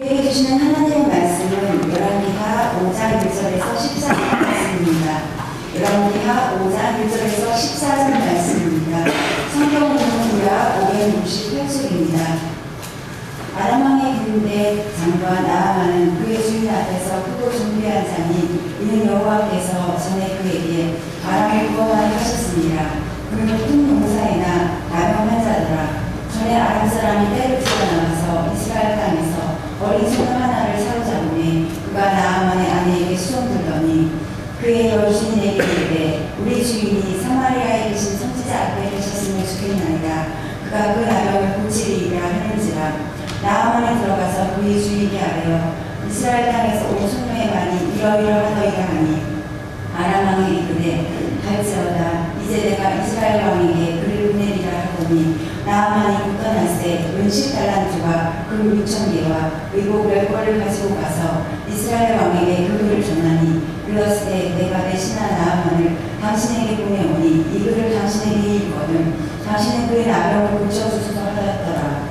해주시는 하나님의 말씀은 열왕기하 5장 1절에서 14절 말씀입니다. 열왕기하 5장 1절에서 14절 말씀입니다. 성경은 구약 568쪽입니다. 아람 왕의 군대 장관 나아만은 그의 주인 앞에서 크고 존귀한 자니 이는 여호와께서 전에 그에게 바람을 구원하게 하셨습니다. 그는 큰 용사이나 나병한 자더라. 전에 아람 사람이 떼를 쫓아나가서 이스라엘 땅에서 어린 소녀 하나를 사로잡으니 그가 나아만의 아내에게 수종들더니 그의 여주인에게 이르되 우리 주인이 사마리아에 계신 선지자 앞에 계셨으면 좋겠나이다. 그가 그 나병을 고치리이라 하는지라. 나아만이 들어가서 그의 주인에게 아뢰어 이스라엘 땅에서 온 소녀의 말이 이러이러하더이다 하니 아람 왕이 이르되 갈지어다. 이제 내가 이스라엘 왕에게 그를 보내리라 하더니 나아만이 곧 떠날새 은식 달란트와 금 6,000개와 의복 10벌을 가지고 가서 이스라엘 왕에게 그 글을 전하니 이르되 내가 내 신하 나아만을 당신에게 보내오니 이 글을 당신에게 읽거든 당신은 그의 나병을 고쳐주소서 하였더라.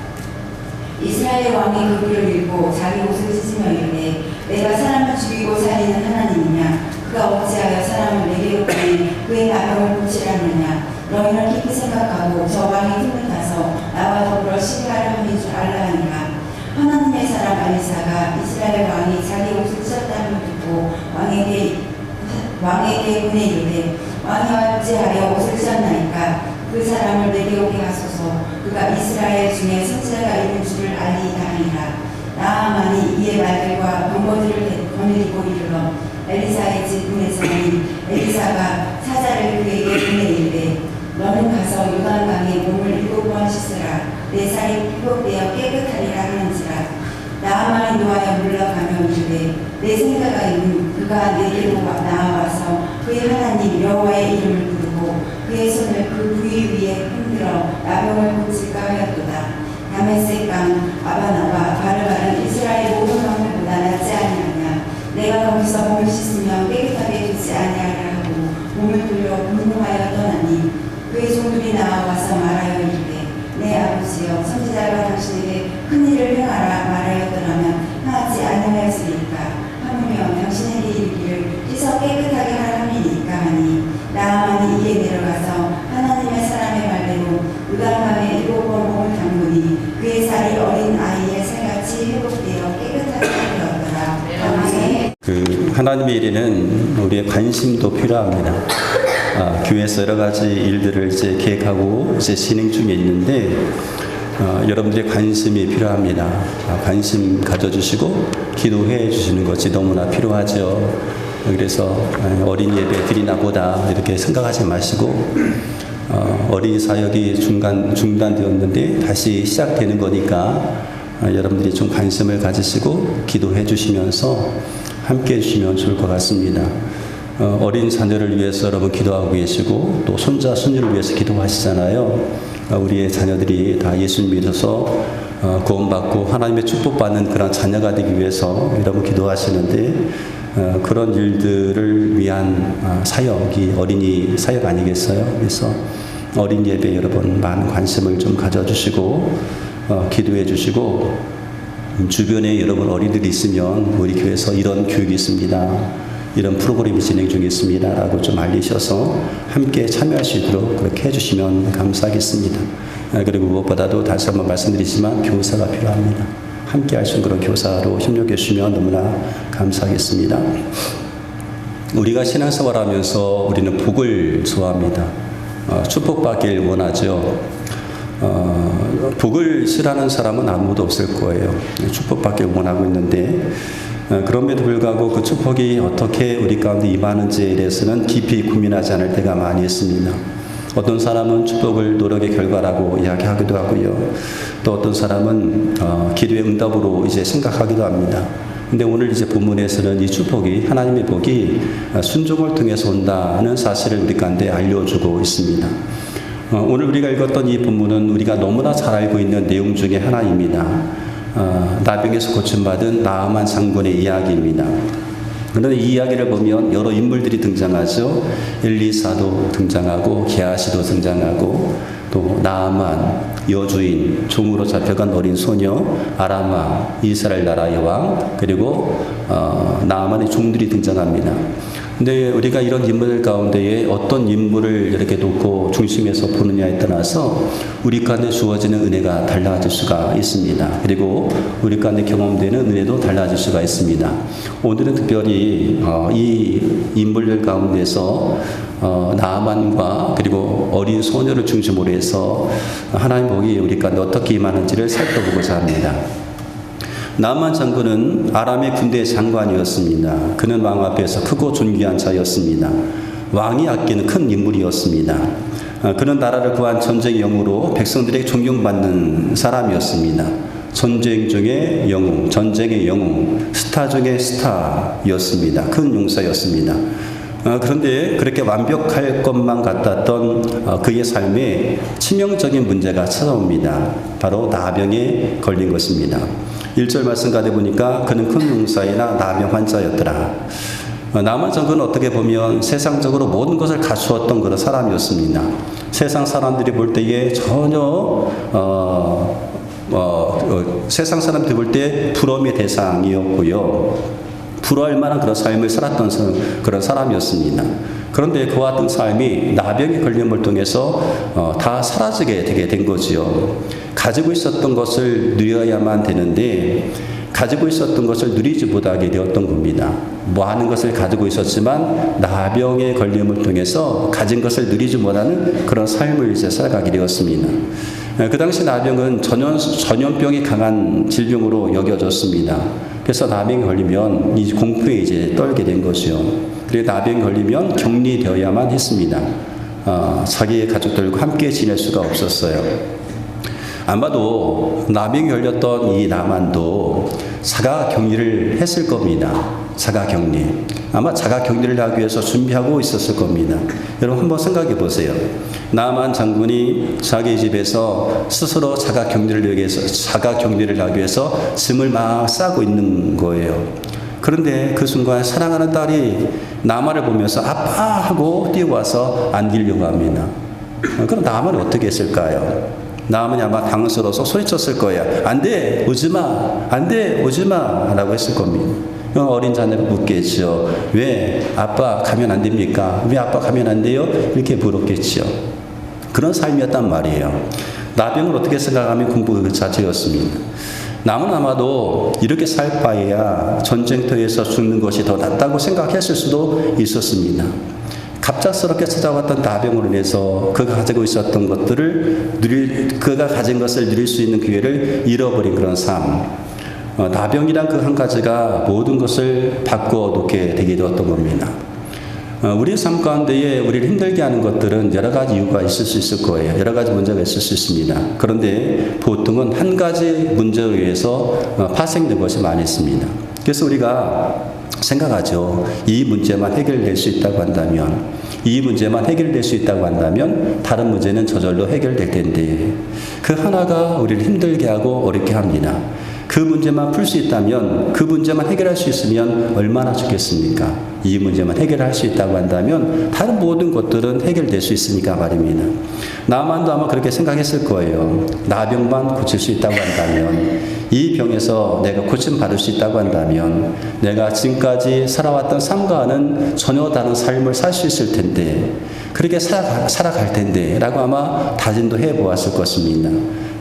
이스라엘 왕이 그 글을 읽고 자기 옷을 찢으며 이르되 내가 사람을 죽이고 살리는 하나님이냐. 그가 어찌하여 사람을 내게로 보내 그의 나병을 고치라느냐. 너희는 깊이 생각하고 저 왕의 틈을 타서 나와 더불어 시비하려 함인 줄 알라 하니라. 하나님의 사람 엘리사가 이스라엘 왕이 자기 옷을 찢었다는 듣고 왕에게 보내 이르되 왕이 어찌하여 옷을 찢었나이까. 그 사람을 내게 오게 하소서. 그가 이스라엘 중에 선지자가 있는 줄을 알리이다 하니라. 나아만이 이에 말들과 병거들을 거느리고 이르러 엘리사의 집 문에 서니 엘리사가 사자를 그에게 보내 이르되 너는 가서 요단강에 몸을 7번 씻으라. 내 살이 회복되어 깨끗하리라 하는지라. 나아만이 노하여 물러가며 이르되 내 생사가 있는 그가 내게로 나와서 그의 하나님 여호와의 이름을 부르고 그의 손을 그 부위 위에 흔들어 나병을 고칠까 하였도다. 다메섹 강 아바나와 바르바는 이스라엘 모든 왕들보다 낫지 아니하냐. 내가 거기서 몸을 씻으며 깨끗하게 되지 아니하리라 하고 몸을 돌려 분노하여 떠나니 그의 종들이 나와서 말하여 이르되 내 아버지여 선지자가 당신에게 큰 일을 행하라 말하였더라면 행하지 아니하였으리까. 하물며 당신에게 이르기를 씻어 깨끗하게 하라 함이니까 하니 나아만이 이에 내려가서 하나님의 사람의 말대로 요단강에 7번 몸을 담그니 그의 살이 어린 아이의 살같이 회복되어 깨끗하게 되었더라. 아멘. 하나님의 일에는 우리의 관심도 필요합니다. 교회에서 여러 가지 일들을 이제 계획하고 이제 진행 중에 있는데 여러분들의 관심이 필요합니다. 관심 가져주시고 기도해 주시는 것이 너무나 필요하죠. 그래서 어린 예배 드리나 보다 이렇게 생각하지 마시고 어린이 사역이 중단되었는데 다시 시작되는 거니까 여러분들이 좀 관심을 가지시고 기도해 주시면서 함께 해주시면 좋을 것 같습니다. 어린 자녀를 위해서 여러분 기도하고 계시고 또 손자, 손녀를 위해서 기도하시잖아요. 우리의 자녀들이 다 예수님 믿어서 구원받고 하나님의 축복받는 그런 자녀가 되기 위해서 여러분 기도하시는데 그런 일들을 위한 사역이 어린이 사역 아니겠어요? 그래서 어린 예배 여러분 많은 관심을 좀 가져주시고 기도해 주시고 주변에 여러분 어린이들이 있으면 우리 교회에서 이런 교육이 있습니다. 이런 프로그램이 진행 중에 있습니다. 라고 좀 알리셔서 함께 참여할 수 있도록 그렇게 해주시면 감사하겠습니다. 그리고 무엇보다도 다시 한번 말씀드리지만 교사가 필요합니다. 함께 할 수 있는 그런 교사로 협력해 주시면 너무나 감사하겠습니다. 우리가 신앙생활 하면서 우리는 복을 좋아합니다. 축복받길 원하죠. 복을 싫어하는 사람은 아무도 없을 거예요. 축복받길 원하고 있는데 그럼에도 불구하고 그 축복이 어떻게 우리 가운데 임하는지에 대해서는 깊이 고민하지 않을 때가 많이 있습니다. 어떤 사람은 축복을 노력의 결과라고 이야기하기도 하고요. 또 어떤 사람은 기도의 응답으로 이제 생각하기도 합니다. 근데 오늘 이제 본문에서는 이 축복이 하나님의 복이 순종을 통해서 온다는 사실을 우리 가운데 알려주고 있습니다. 오늘 우리가 읽었던 이 본문은 우리가 너무나 잘 알고 있는 내용 중에 하나입니다. 나병에서 고침받은 나아만 장군의 이야기입니다. 그런데 이 이야기를 보면 여러 인물들이 등장하죠. 엘리사도 등장하고 게하시도 등장하고 또 나아만, 여주인, 종으로 잡혀간 어린 소녀, 아람왕, 이스라엘 나라의 왕, 그리고 나아만의 종들이 등장합니다. 근데 우리가 이런 인물들 가운데에 어떤 인물을 이렇게 놓고 중심에서 보느냐에 따라서 우리 가운데 주어지는 은혜가 달라질 수가 있습니다. 그리고 우리 가운데 경험되는 은혜도 달라질 수가 있습니다. 오늘은 특별히 이 인물들 가운데서 나아만과 그리고 어린 소녀를 중심으로 해서 하나님 복이 우리 가운데 어떻게 임하는지를 살펴보고자 합니다. 나아만 장군은 아람의 군대 장관이었습니다. 그는 왕 앞에서 크고 존귀한 자였습니다. 왕이 아끼는 큰 인물이었습니다. 그는 나라를 구한 전쟁의 영웅으로 백성들에게 존경받는 사람이었습니다. 전쟁 중의 영웅, 전쟁의 영웅, 스타 중의 스타였습니다. 큰 용사였습니다. 그런데 그렇게 완벽할 것만 같았던 그의 삶에 치명적인 문제가 찾아옵니다. 바로 나병에 걸린 것입니다. 1절 말씀 가다 보니까 그는 큰 용사이나 나병 환자였더라. 나아만 장군은 어떻게 보면 세상적으로 모든 것을 갖추었던 그런 사람이었습니다. 세상 사람들이 볼 때에 전혀 세상 사람들이 볼 때 부러움의 대상이었고요. 부러워할 만한 그런 삶을 살았던 그런 사람이었습니다. 그런데 그와 같은 삶이 나병의 걸림을 통해서 다 사라지게 되게 된 거지요. 가지고 있었던 것을 누려야만 되는데 가지고 있었던 것을 누리지 못하게 되었던 겁니다. 많은 것을 가지고 있었지만 나병의 걸림을 통해서 가진 것을 누리지 못하는 그런 삶을 이제 살아가게 되었습니다. 그 당시 나병은 전염병이 강한 질병으로 여겨졌습니다. 그래서 나병에 걸리면 이 공포에 이제 떨게 된 것이요. 그리고 나병에 걸리면 격리되어야만 했습니다. 자기의 가족들과 함께 지낼 수가 없었어요. 아마도 나병에 걸렸던 이 나만도 자가격리를 했을 겁니다. 자가격리. 아마 자가격리를 하기 위해서 준비하고 있었을 겁니다. 여러분 한번 생각해 보세요. 나아만 장군이 자기 집에서 스스로 자가격리를 하기 위해서 짐을 막 싸고 있는 거예요. 그런데 그 순간 사랑하는 딸이 나아만을 보면서 아빠 하고 뛰어와서 안기려고 합니다. 그럼 나아만이 어떻게 했을까요? 나아만이 아마 당황스러워서 소리쳤을 거예요. 안 돼, 오지 마. 안 돼, 오지 마. 라고 했을 겁니다. 어린 자녀가 묻겠죠. 왜 아빠 가면 안 됩니까? 왜 아빠 가면 안 돼요? 이렇게 물었겠죠. 그런 삶이었단 말이에요. 나병을 어떻게 생각하면 공부 그 자체였습니다. 남은 아마도 이렇게 살 바에야 전쟁터에서 죽는 것이 더 낫다고 생각했을 수도 있었습니다. 갑작스럽게 찾아왔던 나병으로 인해서 그가 가지고 있었던 것들을 그가 가진 것을 누릴 수 있는 기회를 잃어버린 그런 삶. 나병이란 그 한 가지가 모든 것을 바꿔 놓게 되게 되었던 겁니다. 우리의 삶 가운데에 우리를 힘들게 하는 것들은 여러 가지 이유가 있을 수 있을 거예요. 여러 가지 문제가 있을 수 있습니다. 그런데 보통은 한 가지 문제로 인해서 파생된 것이 많이 있습니다. 그래서 우리가 생각하죠. 이 문제만 해결될 수 있다고 한다면, 이 문제만 해결될 수 있다고 한다면 다른 문제는 저절로 해결될 텐데 그 하나가 우리를 힘들게 하고 어렵게 합니다. 그 문제만 풀 수 있다면, 그 문제만 해결할 수 있으면 얼마나 좋겠습니까? 이 문제만 해결할 수 있다고 한다면 다른 모든 것들은 해결될 수 있으니까 말입니다. 나만도 아마 그렇게 생각했을 거예요. 나병만 고칠 수 있다고 한다면, 이 병에서 내가 고침받을 수 있다고 한다면 내가 지금까지 살아왔던 삶과는 전혀 다른 삶을 살 수 있을 텐데, 그렇게 살아갈 텐데 라고 아마 다짐도 해보았을 것입니다.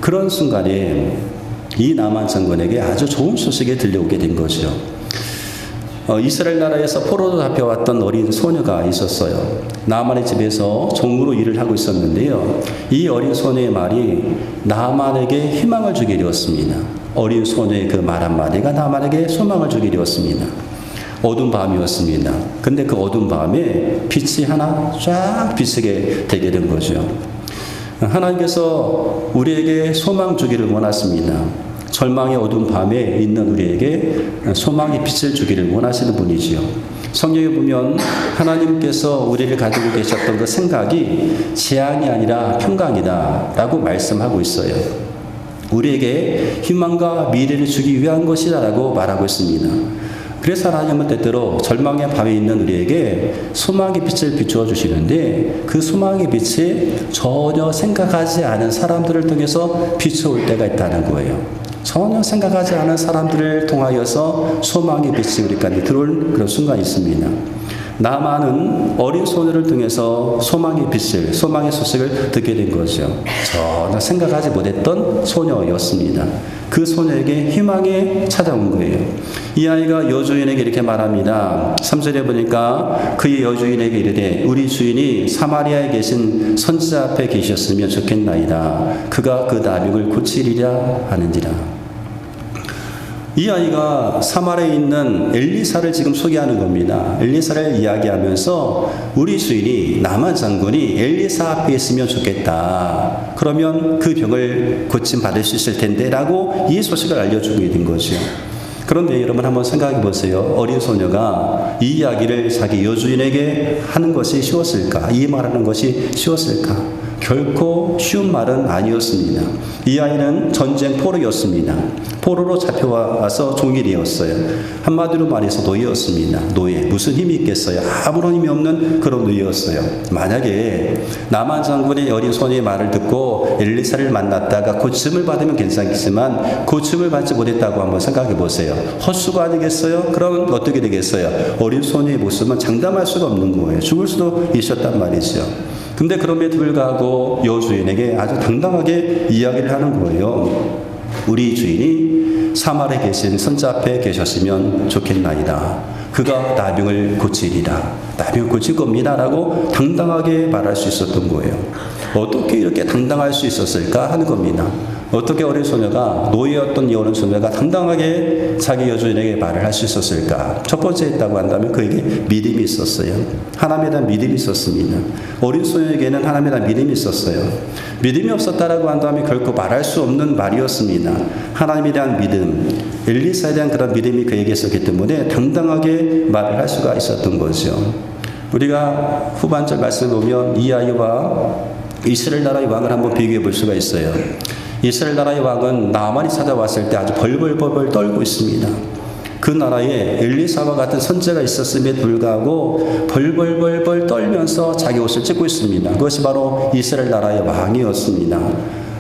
그런 순간에 이 나아만 장군에게 아주 좋은 소식이 들려오게 된 거죠. 이스라엘 나라에서 포로로 잡혀왔던 어린 소녀가 있었어요. 나아만의 집에서 종으로 일을 하고 있었는데요. 이 어린 소녀의 말이 나아만에게 희망을 주게 되었습니다. 어린 소녀의 그 말 한마디가 나아만에게 소망을 주게 되었습니다. 어두운 밤이었습니다. 근데 그 어두운 밤에 빛이 하나 쫙 비치게 되게 된 거죠. 하나님께서 우리에게 소망 주기를 원하십니다. 절망의 어두운 밤에 있는 우리에게 소망의 빛을 주기를 원하시는 분이지요. 성경에 보면 하나님께서 우리를 가지고 계셨던 그 생각이 재앙이 아니라 평강이다 라고 말씀하고 있어요. 우리에게 희망과 미래를 주기 위한 것이다 라고 말하고 있습니다. 그래서 하나님은 때때로 절망의 밤에 있는 우리에게 소망의 빛을 비추어 주시는데 그 소망의 빛이 전혀 생각하지 않은 사람들을 통해서 비추어올 때가 있다는 거예요. 전혀 생각하지 않은 사람들을 통하여서 소망의 빛이 우리 가운데 들어올 그런 순간이 있습니다. 나만은 어린 소녀를 통해서 소망의 빛을, 소망의 소식을 듣게 된 거죠. 전혀 생각하지 못했던 소녀였습니다. 그 소녀에게 희망이 찾아온 거예요. 이 아이가 여주인에게 이렇게 말합니다. 3절에 보니까 그의 여주인에게 이르되 우리 주인이 사마리아에 계신 선지자 앞에 계셨으면 좋겠나이다. 그가 그 나병을 고치리라 하는지라. 이 아이가 사마리아에 있는 엘리사를 지금 소개하는 겁니다. 엘리사를 이야기하면서 우리 주인이 나만 장군이 엘리사 앞에 있으면 좋겠다. 그러면 그 병을 고침받을 수 있을 텐데 라고 이 소식을 알려주고 있는 거죠. 그런데 여러분 한번 생각해 보세요. 어린 소녀가 이 이야기를 자기 여주인에게 하는 것이 쉬웠을까? 이 말하는 것이 쉬웠을까? 결코 쉬운 말은 아니었습니다. 이 아이는 전쟁 포로였습니다. 포로로 잡혀와서 종이 되었어요. 한마디로 말해서 노예였습니다. 노예. 무슨 힘이 있겠어요? 아무런 힘이 없는 그런 노예였어요. 만약에 나만 장군의 어린 소녀의 말을 듣고 엘리사를 만났다가 고침을 받으면 괜찮겠지만 고침을 받지 못했다고 한번 생각해 보세요. 헛수가 아니겠어요? 그럼 어떻게 되겠어요? 어린 소녀의 모습은 장담할 수가 없는 거예요. 죽을 수도 있었단 말이죠. 근데 그럼에도 불구하고 여주인에게 아주 당당하게 이야기를 하는 거예요. 우리 주인이 사마리아에 계신 선자 앞에 계셨으면 좋겠나이다. 그가 나병을 고치리라. 나병을 고칠 겁니다. 라고 당당하게 말할 수 있었던 거예요. 어떻게 이렇게 당당할 수 있었을까 하는 겁니다. 어떻게 어린 소녀가 노예였던 이 어린 소녀가 당당하게 자기 여주인에게 말을 할 수 있었을까? 첫 번째 했다고 한다면 그에게 믿음이 있었어요. 하나님에 대한 믿음이 있었습니다. 어린 소녀에게는 하나님에 대한 믿음이 있었어요. 믿음이 없었다라고 한다면 결코 말할 수 없는 말이었습니다. 하나님에 대한 믿음, 엘리사에 대한 그런 믿음이 그에게 있었기 때문에 당당하게 말을 할 수가 있었던 거죠. 우리가 후반절 말씀을 보면 이 아이와 이스라엘 나라의 왕을 한번 비교해 볼 수가 있어요. 이스라엘 나라의 왕은 나만이 찾아왔을 때 아주 벌벌벌 떨고 있습니다. 그 나라에 엘리사와 같은 선지자가 있었음에도 불구하고 벌벌벌 떨면서 자기 옷을 찢고 있습니다. 그것이 바로 이스라엘 나라의 왕이었습니다.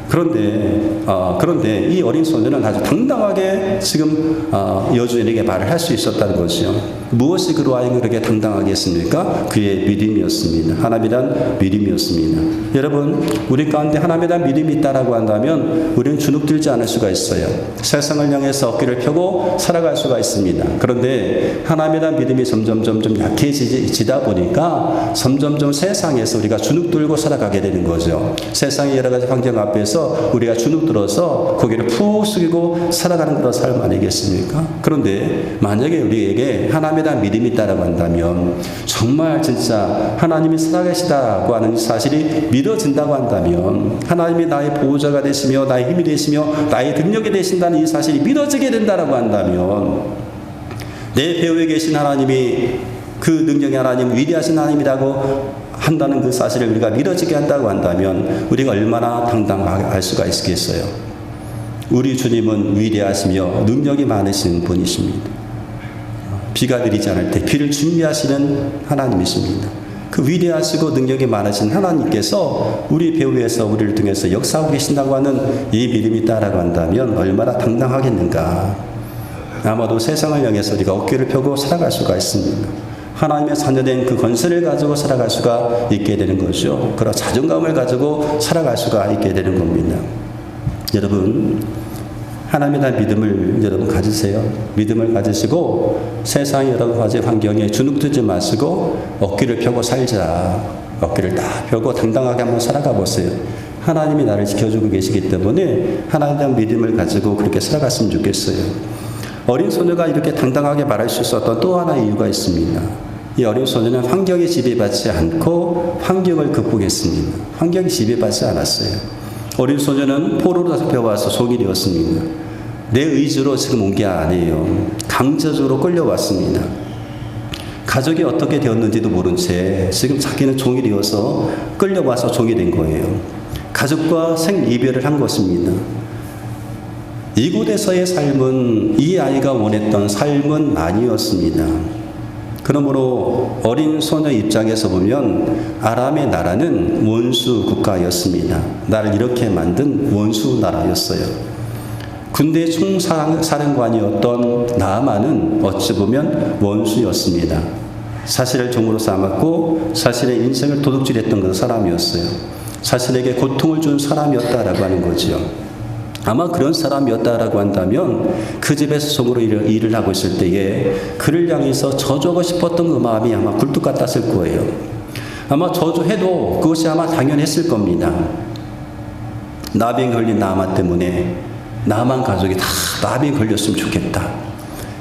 그런데 이 어린 소녀는 아주 당당하게 지금 여주인에게 말을 할 수 있었다는 거죠. 무엇이 그로 하여금 그렇게 당당하게 했습니까? 그의 믿음이었습니다. 하나님에 대한 믿음이었습니다. 여러분, 우리 가운데 하나님에 대한 믿음이 있다라고 한다면 우리는 주눅들지 않을 수가 있어요. 세상을 향해서 어깨를 펴고 살아갈 수가 있습니다. 그런데 하나님에 대한 믿음이 점점 약해지다 보니까 점점 세상에서 우리가 주눅들고 살아가게 되는 거죠. 세상의 여러 가지 환경 앞에서 우리가 주눅들어서 고개를 푹 숙이고 살아가는 그런 삶 아니겠습니까? 그런데 만약에 우리에게 하나님에 대한 믿음이 있다고 한다면 정말 진짜 하나님이 살아계시다고 하는 사실이 믿어진다고 한다면 하나님이 나의 보호자가 되시며 나의 힘이 되시며 나의 능력이 되신다는 이 사실이 믿어지게 된다고 한다면 내 배후에 계신 하나님이 그 능력의 하나님, 위대하신 하나님이라고 한다는 그 사실을 우리가 믿어지게 한다고 한다면 우리가 얼마나 당당할 수가 있겠어요. 우리 주님은 위대하시며 능력이 많으신 분이십니다. 비가 내리지 않을 때 비를 준비하시는 하나님이십니다. 그 위대하시고 능력이 많으신 하나님께서 우리 배후에서 우리를 통해서 역사하고 계신다고 하는 이 믿음이 있다라고 한다면 얼마나 당당하겠는가. 아마도 세상을 향해서 우리가 어깨를 펴고 살아갈 수가 있습니다. 하나님의 자녀된 그 권세를 가지고 살아갈 수가 있게 되는 거죠. 그런 자존감을 가지고 살아갈 수가 있게 되는 겁니다. 여러분, 하나님에 대한 믿음을 여러분 가지세요. 믿음을 가지시고 세상의 여러 가지 환경에 주눅들지 마시고 어깨를 펴고 살자. 어깨를 딱 펴고 당당하게 한번 살아가 보세요. 하나님이 나를 지켜주고 계시기 때문에 하나님에 대한 믿음을 가지고 그렇게 살아갔으면 좋겠어요. 어린 소녀가 이렇게 당당하게 말할 수 있었던 또 하나의 이유가 있습니다. 이 어린 소녀는 환경에 지배받지 않고 환경을 극복했습니다. 환경에 지배받지 않았어요. 어린 소녀는 포로로 잡혀와서 종이 되었습니다. 내 의지로 지금 온 게 아니에요. 강제적으로 끌려왔습니다. 가족이 어떻게 되었는지도 모른 채 지금 자기는 종이 되어서 끌려와서 종이 된 거예요. 가족과 생이별을 한 것입니다. 이곳에서의 삶은 이 아이가 원했던 삶은 아니었습니다. 그러므로 어린 소녀 입장에서 보면 아람의 나라는 원수 국가였습니다. 나를 이렇게 만든 원수 나라였어요. 군대 총사령관이었던 나아만은 어찌 보면 원수였습니다. 사실을 종으로 삼았고 자신의 인생을 도둑질했던 그 사람이었어요. 자신에게 고통을 준 사람이었다라고 하는 거죠. 아마 그런 사람이었다라고 한다면 그 집에서 종으로 일을 하고 있을 때에 그를 향해서 저주하고 싶었던 그 마음이 아마 굴뚝 같았을 거예요. 아마 저주해도 그것이 아마 당연했을 겁니다. 나병에 걸린 나아만 때문에 나아만 가족이 다 나병에 걸렸으면 좋겠다.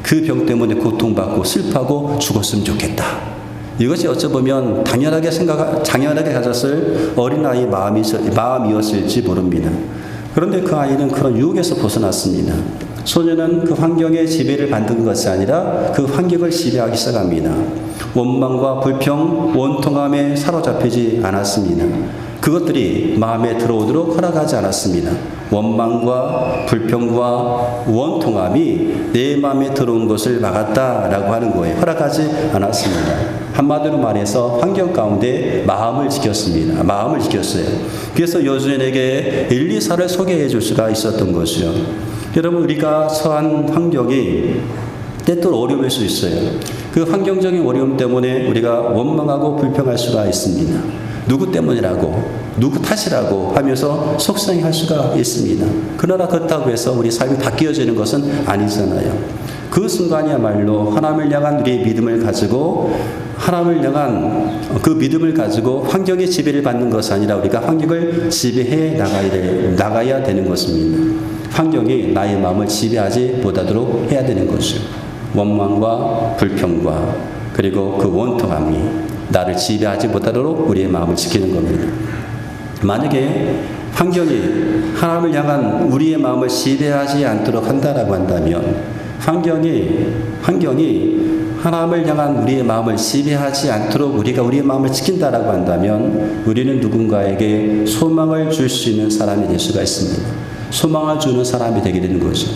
그 병 때문에 고통받고 슬퍼하고 죽었으면 좋겠다. 이것이 어쩌보면 당연하게 가졌을 어린아이의 마음이었을지 모릅니다. 그런데 그 아이는 그런 유혹에서 벗어났습니다. 소녀는 그 환경의 지배를 받는 것이 아니라 그 환경을 지배하기 시작합니다. 원망과 불평, 원통함에 사로잡히지 않았습니다. 그것들이 마음에 들어오도록 허락하지 않았습니다. 원망과 불평과 원통함이 내 마음에 들어온 것을 막았다라고 하는 거예요. 허락하지 않았습니다. 한마디로 말해서 환경 가운데 마음을 지켰습니다. 마음을 지켰어요. 그래서 여주인에게 엘리사를 소개해 줄 수가 있었던 것이요. 여러분, 우리가 처한 환경이 때때로 어려울 수 있어요. 그 환경적인 어려움 때문에 우리가 원망하고 불평할 수가 있습니다. 누구 때문이라고, 누구 탓이라고 하면서 속상해할 수가 있습니다. 그러나 그렇다고 해서 우리 삶이 다 끼어지는 것은 아니잖아요. 그 순간이야말로 하나님을 향한 우리의 믿음을 가지고 하나님을 향한 그 믿음을 가지고 환경의 지배를 받는 것이 아니라 우리가 환경을 지배해 나가야 되는 것입니다. 환경이 나의 마음을 지배하지 못하도록 해야 되는 것이요. 원망과 불평과 그리고 그 원통함이 나를 지배하지 못하도록 우리의 마음을 지키는 겁니다. 만약에 환경이 하나님을 향한 우리의 마음을 지배하지 않도록 한다라고 한다면 환경이 하나님을 향한 우리의 마음을 지배하지 않도록 우리가 우리의 마음을 지킨다라고 한다면 우리는 누군가에게 소망을 줄 수 있는 사람이 될 수가 있습니다. 소망을 주는 사람이 되게 되는 거죠.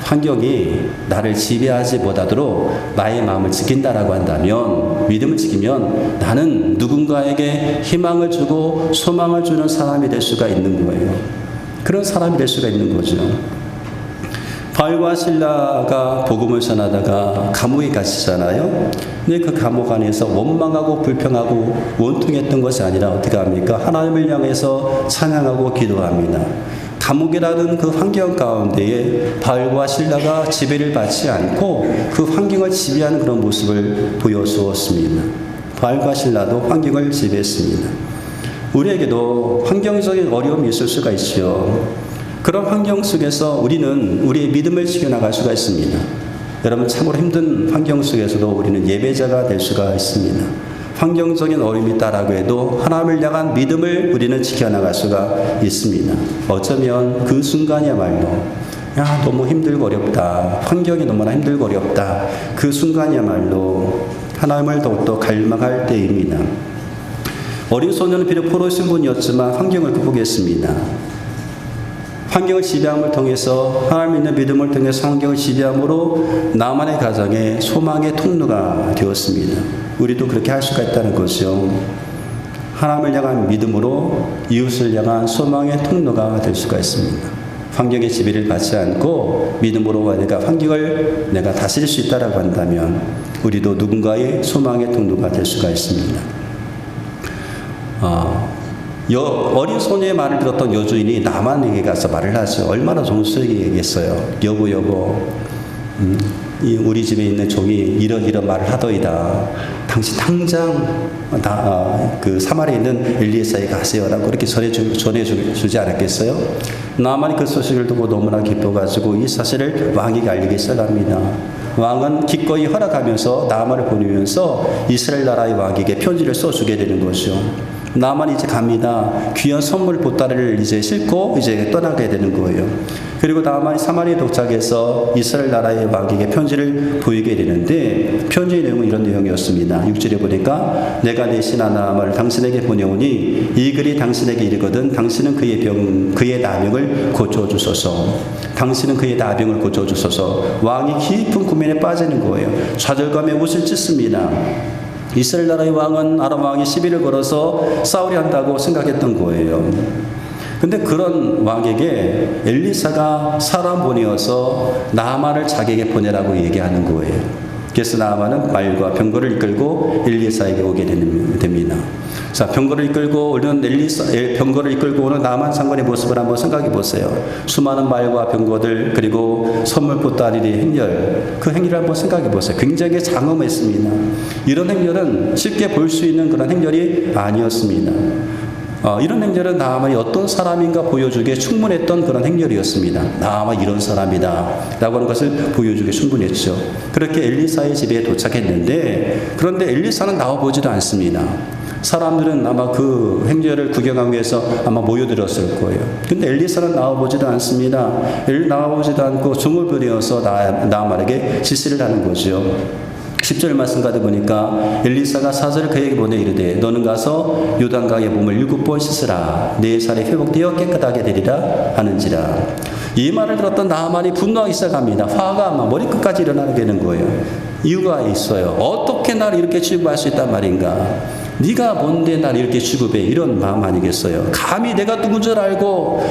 환경이 나를 지배하지 못하도록 나의 마음을 지킨다라고 한다면, 믿음을 지키면 나는 누군가에게 희망을 주고 소망을 주는 사람이 될 수가 있는 거예요. 그런 사람이 될 수가 있는 거죠. 바울과 실라가 복음을 전하다가 감옥에 가시잖아요. 근데 그 감옥 안에서 원망하고 불평하고 원통했던 것이 아니라 어떻게 합니까? 하나님을 향해서 찬양하고 기도합니다. 감옥이라는 그 환경 가운데에 바울과 실라가 지배를 받지 않고 그 환경을 지배하는 그런 모습을 보여주었습니다. 바울과 실라도 환경을 지배했습니다. 우리에게도 환경적인 어려움이 있을 수가 있죠. 그런 환경 속에서 우리는 우리의 믿음을 지켜나갈 수가 있습니다. 여러분, 참으로 힘든 환경 속에서도 우리는 예배자가 될 수가 있습니다. 환경적인 어려움이 있다라고 해도 하나님을 향한 믿음을 우리는 지켜나갈 수가 있습니다. 어쩌면 그 순간이야말로 너무 힘들고 어렵다. 환경이 너무나 힘들고 어렵다. 그 순간이야말로 하나님을 더욱더 갈망할 때입니다. 어린 소녀는 비록 포로 신분이었지만 환경을 극복했습니다. 환경을 지배함을 통해서 하나님 있는 믿음을 통해서 환경을 지배함으로 나만의 가정에 소망의 통로가 되었습니다. 우리도 그렇게 할 수가 있다는 것이요. 하나님을 향한 믿음으로 이웃을 향한 소망의 통로가 될 수가 있습니다. 환경의 지배를 받지 않고 믿음으로 내가 환경을 내가 다스릴 수 있다라고 한다면 우리도 누군가의 소망의 통로가 될 수가 있습니다. 어린 소녀의 말을 들었던 여주인이 나만에게 가서 말을 하죠. 얼마나 좋은 소리겠어요. 여보, 우리 집에 있는 종이 이런 말을 하더이다. 당신 당장 그 사마리아에 있는 엘리에사에 가세요라고 그렇게 전해주지 않았겠어요? 나만이 그 소식을 듣고 너무나 기뻐가지고 이 사실을 왕에게 알리기 시작합니다. 왕은 기꺼이 허락하면서 나만을 보내면서 이스라엘 나라의 왕에게 편지를 써주게 되는 것이죠. 나만이 이제 갑니다. 귀한 선물 보따리를 이제 싣고 이제 떠나게 되는 거예요. 그리고 나만이 사마리아에 도착해서 이스라엘 나라의 왕에게 편지를 보이게 되는데 편지의 내용은 이런 내용이었습니다. 6절에 보니까 내가 내 신하 나아만을 당신에게 보내오니 이 글이 당신에게 이르거든 당신은 그의 나병을 고쳐주소서. 당신은 그의 나병을 고쳐주소서. 왕이 깊은 고민에 빠지는 거예요. 좌절감에 옷을 찢습니다. 이스라엘 나라의 왕은 아람 왕이 시비를 걸어서 싸우려 한다고 생각했던 거예요. 근데 그런 왕에게 엘리사가 사람 보내어서 나아만을 자기에게 보내라고 얘기하는 거예요. 그래서 나아만은 말과 병거를 이끌고 엘리사에게 오게 됩니다. 자, 병거를 이끌고 오는 병거를 이끌고 오는 나아만 장관의 모습을 한번 생각해 보세요. 수많은 말과 병거들 그리고 선물 보따리의 행렬, 그 행렬을 한번 생각해 보세요. 굉장히 장엄했습니다. 이런 행렬은 쉽게 볼 수 있는 그런 행렬이 아니었습니다. 이런 행렬은 나아만이 어떤 사람인가 보여주기에 충분했던 그런 행렬이었습니다. 나아만 이런 사람이다 라고 하는 것을 보여주기에 충분했죠. 그렇게 엘리사의 집에 도착했는데 그런데 엘리사는 나와보지도 않습니다. 사람들은 아마 그 행렬을 구경하기 위해서 아마 모여들었을 거예요. 근데 엘리사는 나와보지도 않습니다. 나와보지도 않고 종을 부려서 나아만에게 지시를 하는 거죠. 10절 말씀 가다 보니까 엘리사가 사절을 그에게 보내 이르되 너는 가서 요단강에 몸을 7번 씻으라 네 살이 회복되어 깨끗하게 되리라 하는지라. 이 말을 들었던 나아만이 분노하기 시작합니다. 화가 막 머리끝까지 일어나게 되는 거예요. 이유가 있어요. 어떻게 나를 이렇게 취급할 수 있단 말인가. 네가 뭔데 나를 이렇게 취급해. 이런 마음 아니겠어요. 감히 내가 누군 줄 알고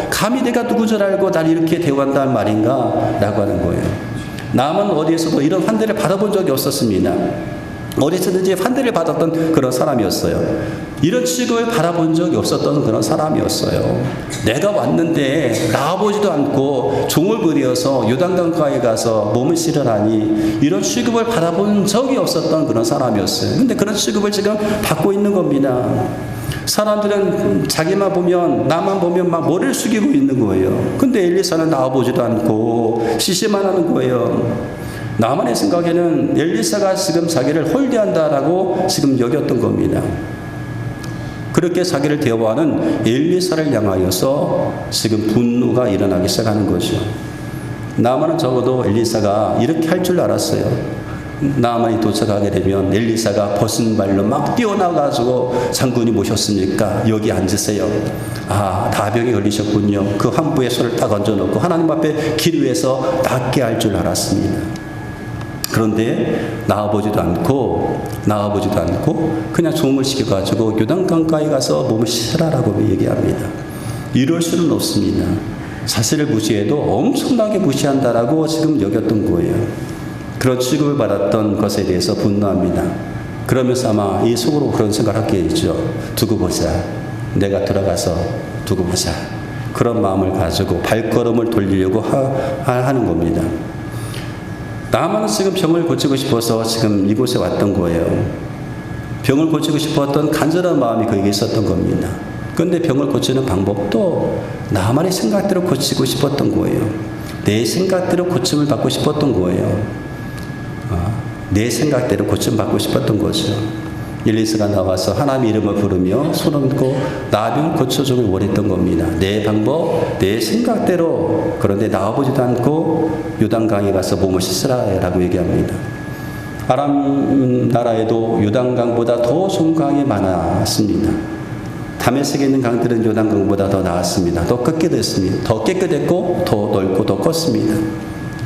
나를 이렇게 대우한단 말인가 라고 하는 거예요. 남은 어디에서도 이런 환대를 받아본 적이 없었습니다. 어디서든지 환대를 받았던 그런 사람이었어요. 이런 취급을 바라본 적이 없었던 그런 사람이었어요. 내가 왔는데 나와보지도 않고 종을 부려서 요단강가에 가서 몸을 실으라니 이런 취급을 받아본 적이 없었던 그런 사람이었어요. 근데 그런 취급을 지금 받고 있는 겁니다. 사람들은 자기만 보면 나만 보면 막 머리를 숙이고 있는 거예요. 근데 엘리사는 나와보지도 않고 시시만 하는 거예요. 나만의 생각에는 엘리사가 지금 자기를 홀대한다라고 지금 여겼던 겁니다. 그렇게 자기를 대화하는 엘리사를 향하여서 지금 분노가 일어나기 시작하는 거죠. 나만은 적어도 엘리사가 이렇게 할 줄 알았어요. 나아만이 도착하게 되면 엘리사가 벗은 발로 막 뛰어나가지고 장군이 모셨습니까? 여기 앉으세요. 아, 나병에 걸리셨군요. 그 환부에 손을 딱 얹어놓고 하나님 앞에 기도해서 낫게 할 줄 알았습니다. 그런데 나와보지도 않고 그냥 종을 시켜가지고 요단강가에 가서 몸을 씻으라라고 얘기합니다. 이럴 수는 없습니다. 사실을 무시해도 엄청나게 무시한다라고 지금 여겼던 거예요. 그런 취급을 받았던 것에 대해서 분노합니다. 그러면서 아마 이 속으로 그런 생각을 하겠죠. 두고 보자. 내가 들어가서 두고 보자. 그런 마음을 가지고 발걸음을 돌리려고 하는 겁니다. 나아만은 지금 병을 고치고 싶어서 지금 이곳에 왔던 거예요. 병을 고치고 싶었던 간절한 마음이 그에게 있었던 겁니다. 그런데 병을 고치는 방법도 나만의 생각대로 고치고 싶었던 거예요. 내 생각대로 고침을 받고 싶었던 거예요. 내 생각대로 고침받고 싶었던 거죠. 엘리사가 나와서 하나님 이름을 부르며 손 얹고 나병 고쳐주길 원했던 겁니다. 내 방법, 내 생각대로. 그런데 나와보지도 않고 요단강에 가서 몸을 씻으라라고 얘기합니다. 아람 나라에도 요단강보다 더 좋은 강이 많았습니다. 다메섹에 있는 강들은 요단강보다 더 나았습니다. 더 깨끗했습니다. 더 깨끗했고 더 넓고 더 컸습니다.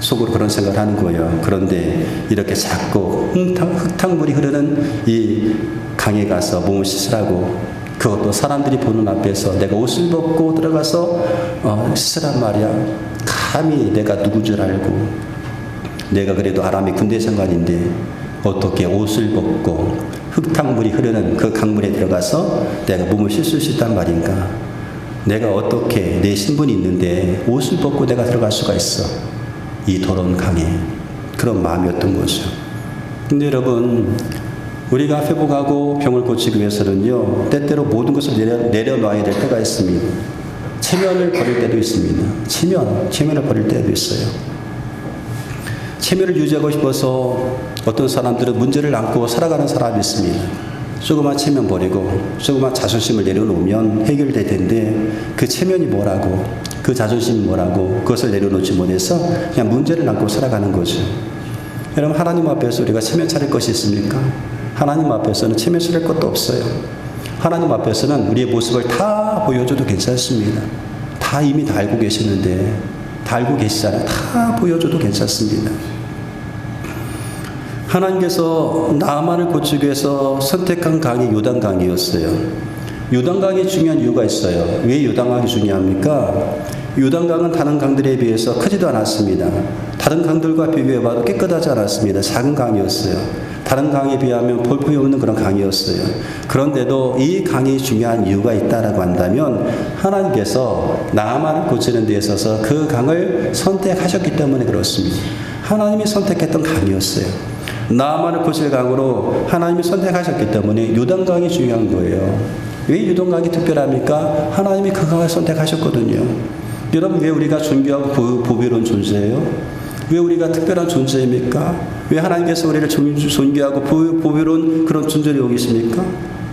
속으로 그런 생각을 하는 거예요. 그런데 이렇게 자꾸 흙탕물이 흐르는 이 강에 가서 몸을 씻으라고, 그것도 사람들이 보는 앞에서 내가 옷을 벗고 들어가서 씻으란 말이야. 감히 내가 누군 줄 알고, 내가 그래도 아람의 군대 장관인데 어떻게 옷을 벗고 흙탕물이 흐르는 그 강물에 들어가서 내가 몸을 씻을 수 있단 말인가. 내가 어떻게 내 신분이 있는데 옷을 벗고 내가 들어갈 수가 있어. 이 더러운 강에. 그런 마음이었던 거죠. 근데 여러분, 우리가 회복하고 병을 고치기 위해서는요, 때때로 모든 것을 내려놔야 될 때가 있습니다. 체면을 버릴 때도 있습니다. 체면을 버릴 때도 있어요. 체면을 유지하고 싶어서 어떤 사람들은 문제를 안고 살아가는 사람이 있습니다. 조그만 체면 버리고 조그만 자존심을 내려놓으면 해결될 텐데 그 체면이 뭐라고 그 자존심이 뭐라고 그것을 내려놓지 못해서 그냥 문제를 안고 살아가는 거죠. 여러분 하나님 앞에서 우리가 체면 차릴 것이 있습니까? 하나님 앞에서는 체면 차릴 것도 없어요. 하나님 앞에서는 우리의 모습을 다 보여줘도 괜찮습니다. 다 이미 다 알고 계시는데 다 알고 계시잖아요. 다 보여줘도 괜찮습니다. 하나님께서 나만을 고치기 위해서 선택한 강이 요단강이었어요. 요단강이 중요한 이유가 있어요. 왜 요단강이 중요합니까? 요단강은 다른 강들에 비해서 크지도 않았습니다. 다른 강들과 비교해봐도 깨끗하지 않았습니다. 작은 강이었어요. 다른 강에 비하면 볼품이 없는 그런 강이었어요. 그런데도 이 강이 중요한 이유가 있다라고 한다면 하나님께서 나만을 고치는 데 있어서 그 강을 선택하셨기 때문에 그렇습니다. 하나님이 선택했던 강이었어요. 나만을 고칠 강으로 하나님이 선택하셨기 때문에 요단강이 중요한 거예요. 왜 요단강이 특별합니까? 하나님이 그 강을 선택하셨거든요. 여러분 왜 우리가 존귀하고 보배로운 존재예요? 왜 우리가 특별한 존재입니까? 왜 하나님께서 우리를 존귀하고 보배로운 그런 존재로 여기십니까?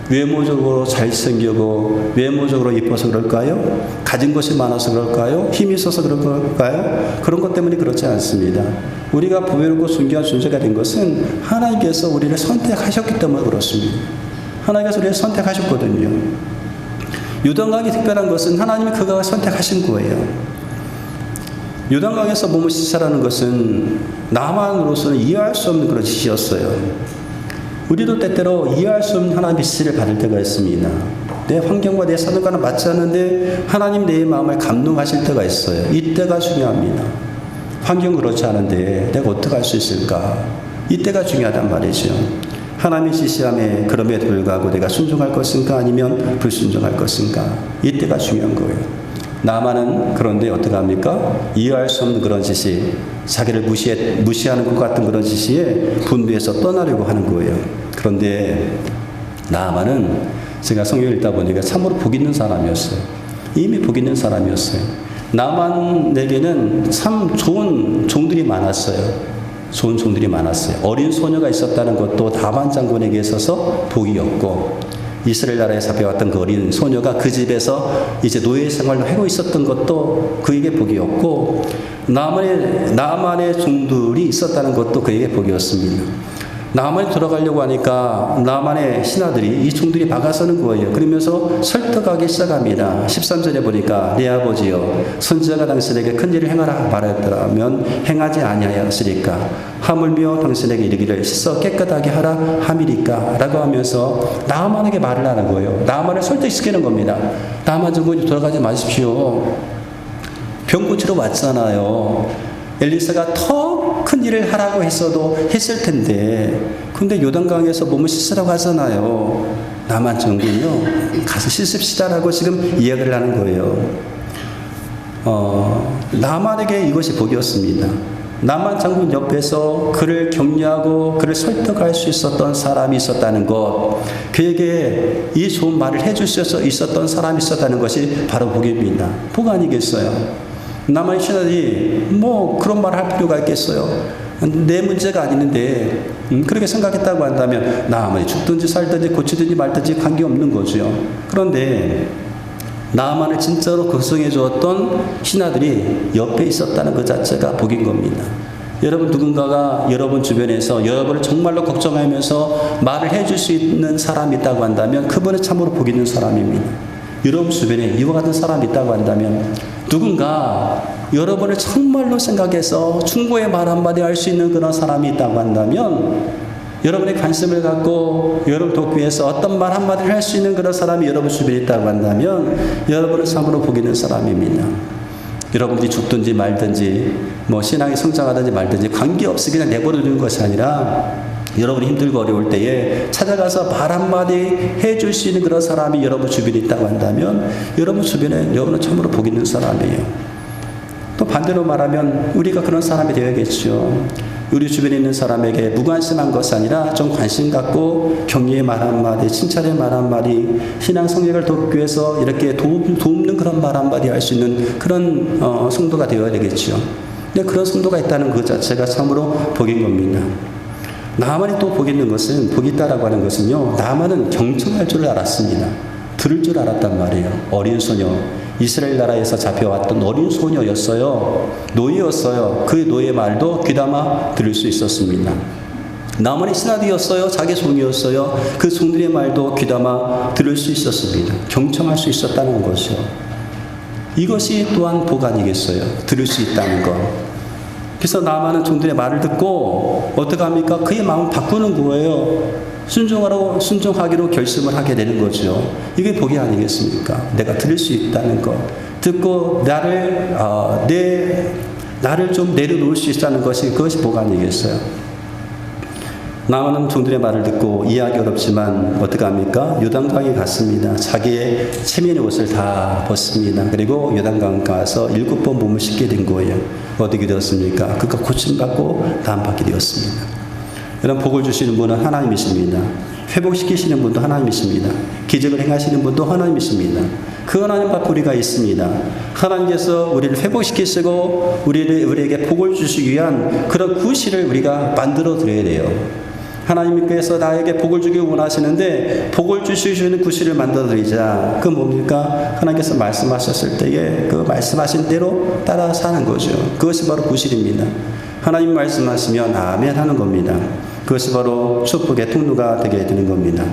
외모적으로 잘생기고 외모적으로 이뻐서 그럴까요? 가진 것이 많아서 그럴까요? 힘이 있어서 그럴까요? 그런 것 때문에 그렇지 않습니다. 우리가 보배롭고 존귀한 존재가 된 것은 하나님께서 우리를 선택하셨기 때문에 그렇습니다. 하나님께서 우리를 선택하셨거든요. 요단강이 특별한 것은 하나님이 그 강을 선택하신 거예요. 요단강에서 몸을 씻으라는 것은 나만으로서는 이해할 수 없는 그런 짓이었어요. 우리도 때때로 이해할 수 없는 하나님의 지시를 받을 때가 있습니다. 내 환경과 내 사는과는 맞지 않는데 하나님 내 마음을 감동하실 때가 있어요. 이때가 중요합니다. 환경 그렇지 않은데 내가 어떻게 할 수 있을까? 이때가 중요하단 말이죠. 하나님의 지시함에 그럼에도 불구하고 내가 순종할 것인가 아니면 불순종할 것인가? 이때가 중요한 거예요. 나만은 그런데 어떻게 합니까? 이해할 수 없는 그런 지시, 자기를 무시하는 것 같은 그런 지시에 분노해서 떠나려고 하는 거예요. 그런데 나만은 제가 성경을 읽다 보니까 참으로 복 있는 사람이었어요. 이미 복 있는 사람이었어요. 나만에게는 참 좋은 종들이 많았어요. 좋은 종들이 많았어요. 어린 소녀가 있었다는 것도 나만 장군에게 있어서 복이었고, 이스라엘 나라에서 배웠던 그 어린 소녀가 그 집에서 이제 노예 생활을 하고 있었던 것도 그에게 복이었고, 나만의 종들이 있었다는 것도 그에게 복이었습니다. 나만이 돌아가려고 하니까 나만의 신하들이 이 종들이 막아서는 거예요. 그러면서 설득하기 시작합니다. 13절에 보니까 내 아버지여 선지자가 당신에게 큰 일을 행하라 말하였더라면 행하지 아니하였으리까 하물며 당신에게 이르기를 씻어 깨끗하게 하라 함이리까 라고 하면서 나만에게 말을 하는 거예요. 나만을 설득시키는 겁니다. 나만 장군이 돌아가지 마십시오. 병 고치러 왔잖아요. 엘리사가 더 큰 일을 하라고 했을 텐데, 근데 요단강에서 몸을 씻으라고 하잖아요. 나만 장군요, 가서 씻읍시다라고 지금 이야기를 하는 거예요. 나만에게 이것이 복이었습니다. 나만 장군 옆에서 그를 격려하고 그를 설득할 수 있었던 사람이 있었다는 것, 그에게 이 좋은 말을 해줄 수 있었던 사람이 있었다는 것이 바로 복입니다. 복 아니겠어요? 나만의 신하들이 뭐 그런 말을 할 필요가 있겠어요? 내 문제가 아니는데 그렇게 생각했다고 한다면 나만이 죽든지 살든지 고치든지 말든지 관계없는 거죠. 그런데 나만을 진짜로 걱정해 주었던 신하들이 옆에 있었다는 그 자체가 복인 겁니다. 여러분, 누군가가 여러분 주변에서 여러분을 정말로 걱정하면서 말을 해줄 수 있는 사람이 있다고 한다면 그분은 참으로 복 있는 사람입니다. 여러분 주변에 이와 같은 사람이 있다고 한다면, 누군가 여러분을 정말로 생각해서 충고의 말 한마디 할 수 있는 그런 사람이 있다고 한다면, 여러분의 관심을 갖고 여러분 돕기 위해서 어떤 말 한마디를 할 수 있는 그런 사람이 여러분 주변에 있다고 한다면 여러분은 참으로 복 있는 사람입니다. 여러분들이 죽든지 말든지 뭐 신앙이 성장하든지 말든지 관계없이 그냥 내버려 두는 것이 아니라, 여러분이 힘들고 어려울 때에 찾아가서 말 한마디 해줄 수 있는 그런 사람이 여러분 주변에 있다고 한다면 여러분 주변에 여러분은 참으로 복 있는 사람이에요. 또 반대로 말하면 우리가 그런 사람이 되어야겠죠. 우리 주변에 있는 사람에게 무관심한 것이 아니라 좀 관심 갖고 격려의 말 한마디, 칭찬의 말 한마디, 신앙 성장을 돕기 위해서 이렇게 돕는 그런 말 한마디 할 수 있는 그런 성도가 되어야 되겠죠. 근데 그런 성도가 있다는 그 자체가 참으로 복인 겁니다. 나만이 또 복이 있는 것은, 복이 있다라고 하는 것은요, 나만은 경청할 줄 알았습니다. 들을 줄 알았단 말이에요. 어린 소녀, 이스라엘 나라에서 잡혀왔던 어린 소녀였어요. 노예였어요. 그 노예 말도 귀담아 들을 수 있었습니다. 나만의 신하들이었어요. 자기 종이었어요. 그 종들의 말도 귀담아 들을 수 있었습니다. 경청할 수 있었다는 것이요. 이것이 또한 복 아니겠어요? 들을 수 있다는 것. 그래서 나만은 종들의 말을 듣고 어떻게 합니까? 그의 마음을 바꾸는 거예요. 순종하기로 결심을 하게 되는 거죠. 이게 복이 아니겠습니까? 내가 들을 수 있다는 것, 듣고 나를 좀 내려놓을 수 있다는 것이, 그것이 복 아니겠어요? 나만은 종들의 말을 듣고 이해하기 어렵지만 어떻게 합니까? 요단강에 갔습니다. 자기의 체면의 옷을 다 벗습니다. 그리고 요단강 가서 7번 몸을 씻게 된 거예요. 어떻게 되었습니까? 그가 고침받고 다음받게 되었습니다. 여러분, 복을 주시는 분은 하나님이십니다. 회복시키시는 분도 하나님이십니다. 기적을 행하시는 분도 하나님이십니다. 그 하나님 앞에 우리가 있습니다. 하나님께서 우리를 회복시키시고 우리에게 복을 주시기 위한 그런 구실을 우리가 만들어 드려야 돼요. 하나님께서 나에게 복을 주기 원하시는데 복을 주시는 구실을 만들어 드리자. 그 뭡니까? 하나님께서 말씀하셨을 때에 그 말씀하신 대로 따라 사는 거죠. 그것이 바로 구실입니다. 하나님 말씀하시면 아멘 하는 겁니다. 그것이 바로 축복의 통로가 되게 되는 겁니다.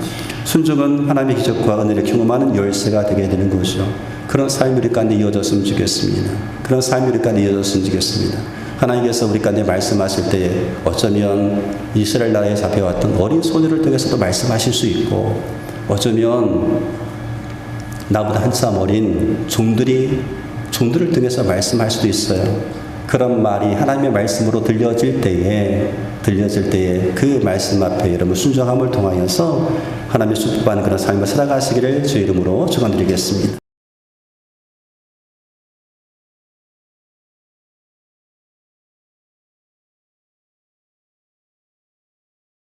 순종은 하나님의 기적과 은혜를 경험하는 열쇠가 되게 되는 거죠. 그런 삶이 우리 가운데 이어졌으면 좋겠습니다. 그런 삶이 우리 가운데 이어졌으면 좋겠습니다. 하나님께서 우리 가운데 말씀하실 때에 어쩌면 이스라엘 나라에 잡혀왔던 어린 소녀를 통해서도 말씀하실 수 있고, 어쩌면 나보다 한참 어린 종들을 통해서 말씀할 수도 있어요. 그런 말이 하나님의 말씀으로 들려질 때에 그 말씀 앞에 여러분 순종함을 통하여서 하나님의 축복받는 그런 삶을 살아가시기를 주의 이름으로 축원드리겠습니다.